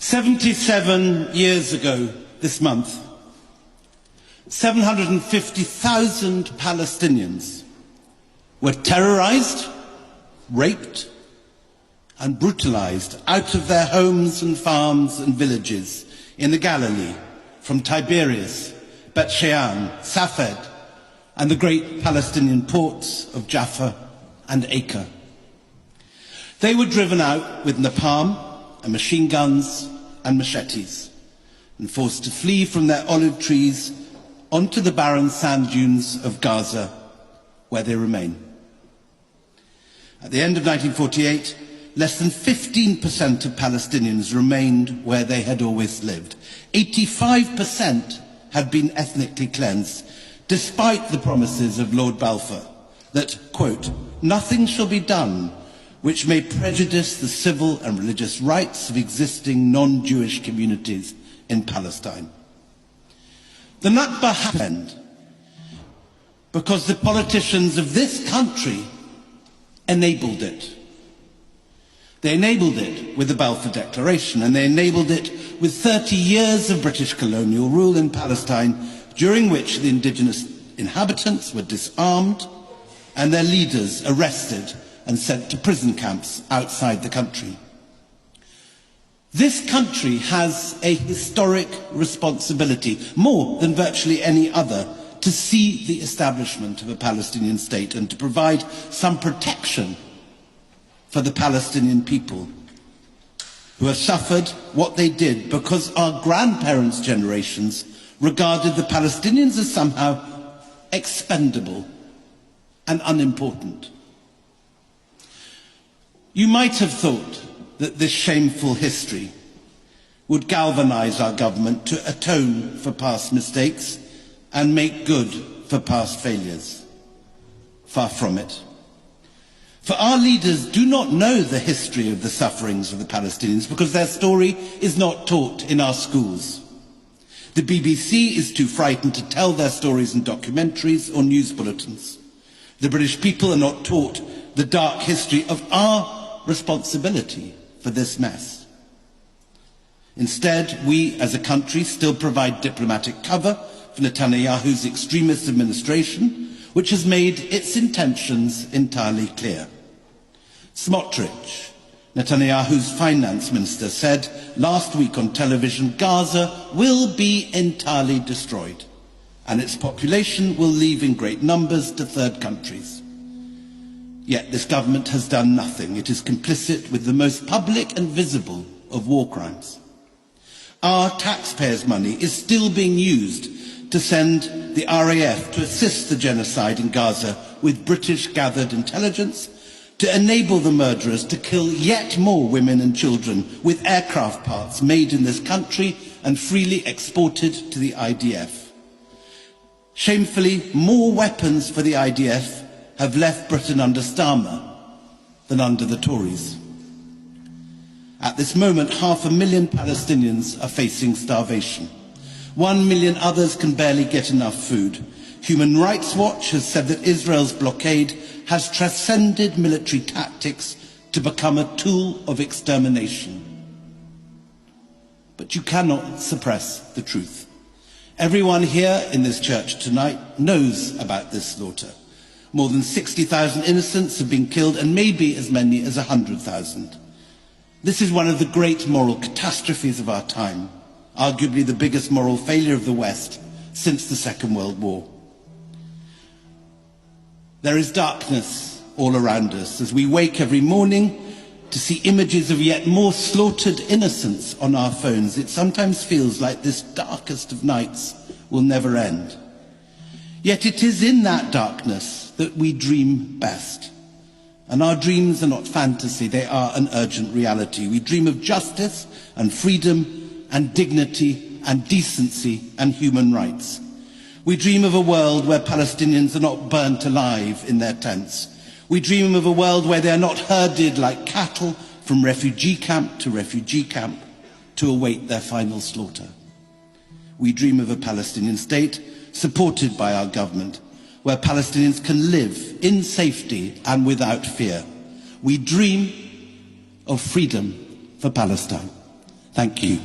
77 years ago this month, 750,000 Palestinians were terrorized, raped, and brutalized out of their homes and farms and villages in the Galilee, from Tiberias, Bet Shean, Safed, and the great Palestinian ports of Jaffa and Acre. They were driven out with napalm and machine guns and machetes, and forced to flee from their olive trees onto the barren sand dunes of Gaza, where they remain. At the end of 1948, less than 15% of Palestinians remained where they had always lived. 85% had been ethnically cleansed, despite the promises of Lord Balfour that, quote, "nothing shall be done which may prejudice the civil and religious rights of existing non-Jewish communities in Palestine." The Nakba happened because the politicians of this country enabled it. They enabled it with the Balfour Declaration, and they enabled it with 30 years of British colonial rule in Palestine, during which the indigenous inhabitants were disarmed and their leaders arrested and sent to prison camps outside the country. This country has a historic responsibility, more than virtually any other, to see the establishment of a Palestinian state and to provide some protection for the Palestinian people who have suffered what they did because our grandparents' generations regarded the Palestinians as somehow expendable and unimportant. You might have thought that this shameful history would galvanize our government to atone for past mistakes and make good for past failures. Far from it. For our leaders do not know the history of the sufferings of the Palestinians because their story is not taught in our schools. The BBC is too frightened to tell their stories in documentaries or news bulletins. The British people are not taught the dark history of our responsibility for this mess. Instead, we as a country still provide diplomatic cover for Netanyahu's extremist administration, which has made its intentions entirely clear. Smotrich, Netanyahu's finance minister, said last week on television, Gaza will be entirely destroyed and its population will leave in great numbers to third countries. Yet this government has done nothing. It is complicit with the most public and visible of war crimes. Our taxpayers' money is still being used to send the RAF to assist the genocide in Gaza with British gathered intelligence, to enable the murderers to kill yet more women and children with aircraft parts made in this country and freely exported to the IDF. Shamefully, more weapons for the IDF have left Britain under Starmer than under the Tories. At this moment, 500,000 Palestinians are facing starvation. 1 million others can barely get enough food. Human Rights Watch has said that Israel's blockade has transcended military tactics to become a tool of extermination. But you cannot suppress the truth. Everyone here in this church tonight knows about this slaughter. More than 60,000 innocents have been killed, and maybe as many as 100,000. This is one of the great moral catastrophes of our time, arguably the biggest moral failure of the West since the Second World War. There is darkness all around us as we wake every morning to see images of yet more slaughtered innocents on our phones. It sometimes feels like this darkest of nights will never end. Yet it is in that darkness that we dream best. And our dreams are not fantasy, they are an urgent reality. We dream of justice and freedom and dignity and decency and human rights. We dream of a world where Palestinians are not burnt alive in their tents. We dream of a world where they are not herded like cattle from refugee camp to await their final slaughter. We dream of a Palestinian state supported by our government, where Palestinians can live in safety and without fear. We dream of freedom for Palestine. Thank you.